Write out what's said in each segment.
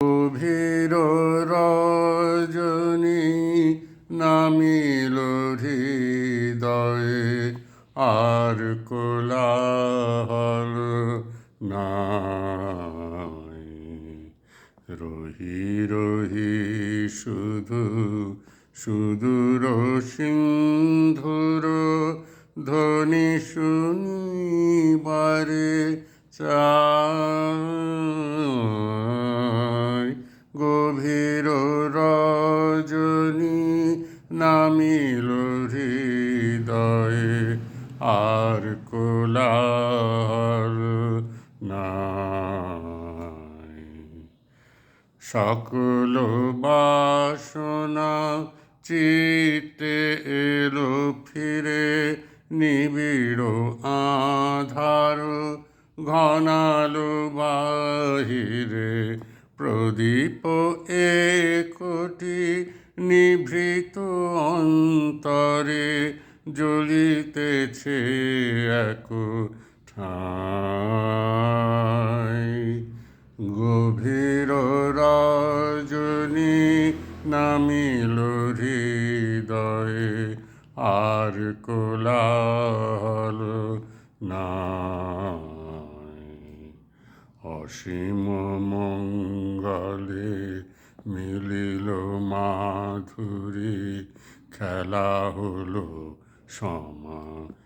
গভীর রজনী নামিল হৃদয়ে, আর কোলাহল নাই। রহি রহি শুধু সুদূর সিন্ধুর ধ্বনি শুনিবারে চাই। গভীর রজনী নামিল হৃদয়ে, আর কোলাহল নাই। সকল বাসনা চিত্তে এলো ফিরে, নিবিড় আধার ঘনালো বাহিরে। প্রদীপ একটি নিভৃত অন্তরে জ্বলিতেছে এক ঠাই। গভীর রজনী নামিল হৃদয়ে, আর কোলাহল নাই। অসীম মঙ্গলে মিলিল মাধুরী, খেলা হলো সমাধান।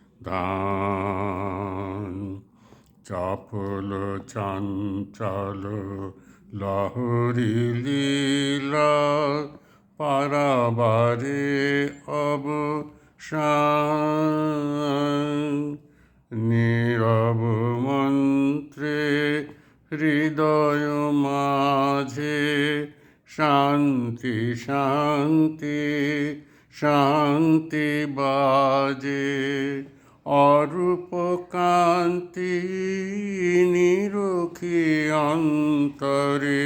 চপল চঞ্চল লহরী লীলা, পারাবারে অবসান। নীরব মন্ত্রে হৃদয় মাঝে শান্তি শান্তি শান্তি বাজে। অরূপ কান্তি নিরখি অন্তরে,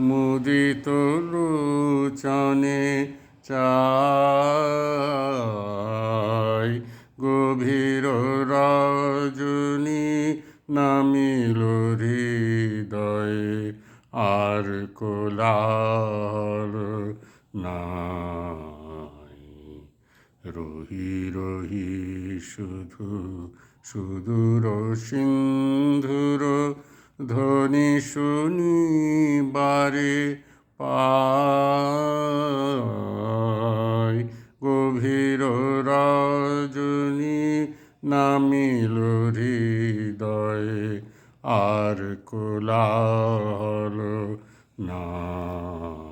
মুদিত লোচনে চাই। গভীর রজনী নামিল হৃদয়ে, আর কোলাহল নাই। রহি রহি শুধু সুদূর সিন্ধুর ধ্বনি শুনিবারে পাই। গভীর রজনী নামিল হৃদয়ে, আর কোলাহল নাই।